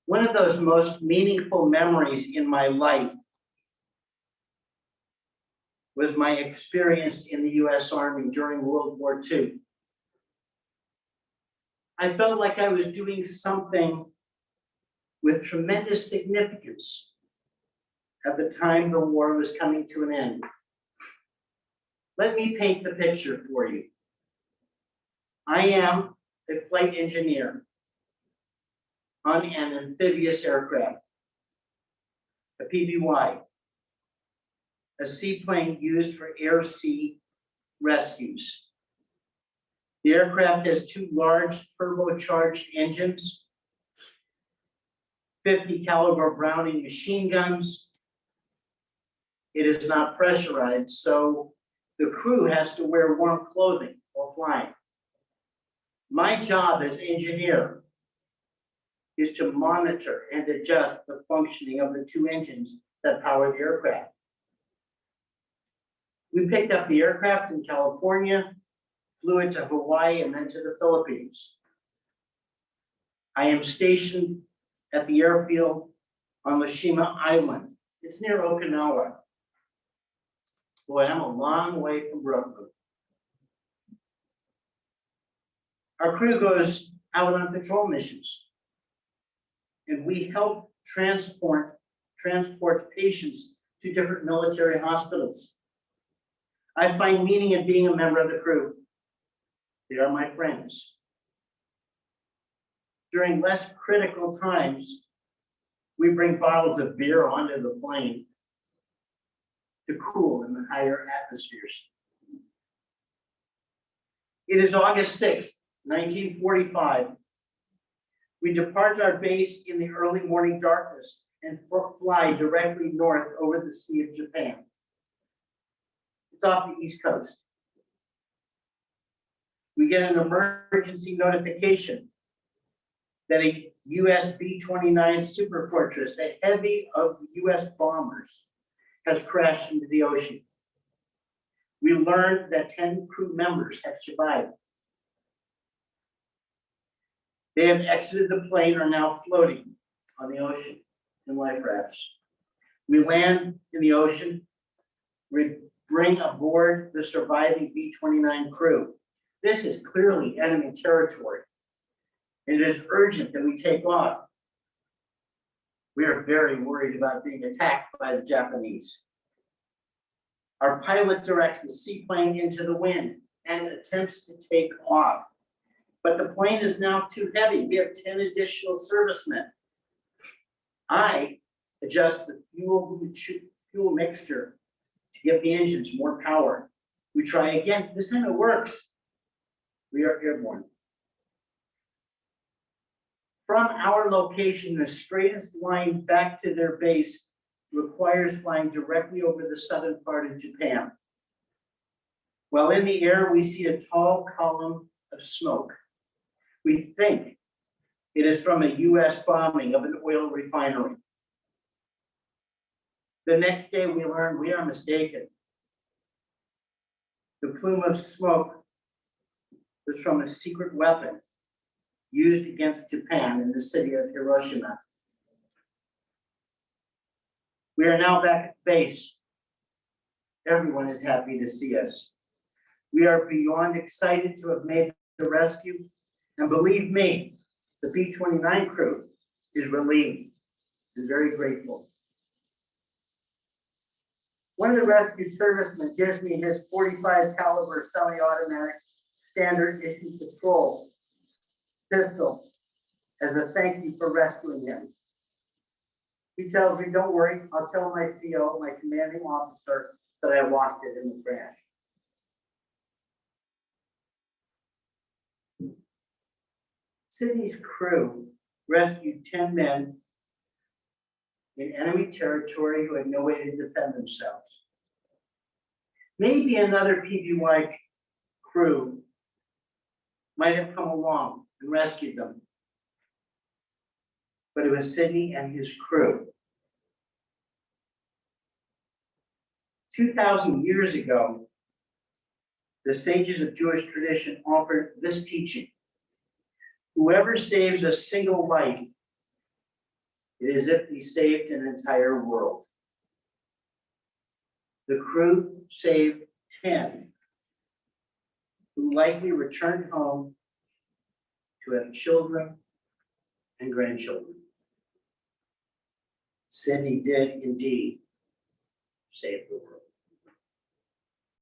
One of those most meaningful memories in my life was my experience in the US Army during World War II. I felt like I was doing something with tremendous significance at the time the war was coming to an end. Let me paint the picture for you. I am a flight engineer on an amphibious aircraft, a PBY, a seaplane used for air-sea rescues. The aircraft has two large turbocharged engines, 50 caliber Browning machine guns. It is not pressurized, so the crew has to wear warm clothing while flying. My job as engineer is to monitor and adjust the functioning of the two engines that power the aircraft. We picked up the aircraft in California, flew it to Hawaii, and then to the Philippines. I am stationed at the airfield on Lashima Island. It's near Okinawa. Boy, I'm a long way from Brooklyn. Our crew goes out on patrol missions, and we help transport patients to different military hospitals. I find meaning in being a member of the crew. They are my friends. During less critical times, we bring bottles of beer onto the plane to cool in the higher atmospheres. It is August 6th, 1945. We depart our base in the early morning darkness and fly directly north over the Sea of Japan. It's off the East Coast. We get an emergency notification that a US B-29 Super Fortress, the heavy of the US bombers, has crashed into the ocean. We learned that 10 crew members have survived. They have exited the plane and are now floating on the ocean in life rafts. We land in the ocean. We bring aboard the surviving B-29 crew. This is clearly enemy territory, and it is urgent that we take off. We are very worried about being attacked by the Japanese. Our pilot directs the seaplane into the wind and attempts to take off. But the plane is now too heavy. We have 10 additional servicemen. I adjust the fuel mixture to give the engines more power. We try again. This time it works. We are airborne. From our location, the straightest line back to their base requires flying directly over the southern part of Japan. While in the air, we see a tall column of smoke. We think it is from a US bombing of an oil refinery. The next day, we learn we are mistaken. The plume of smoke was from a secret weapon used against Japan in the city of Hiroshima. We are now back at base. Everyone is happy to see us. We are beyond excited to have made the rescue, and believe me, the B-29 crew is relieved and very grateful. One of the rescued servicemen gives me his .45 caliber semi-automatic standard issue patrol pistol as a thank you for rescuing him. He tells me, don't worry, I'll tell my CO, my commanding officer, that I lost it in the crash. Sidney's crew rescued 10 men in enemy territory who had no way to defend themselves. Maybe another PBY crew might have come along and rescued them, but it was Sidney and his crew. 2,000 years ago, the sages of Jewish tradition offered this teaching: whoever saves a single life It is as if he saved an entire world. The crew saved 10, who likely returned home to have children and grandchildren. Sidney did indeed save the world.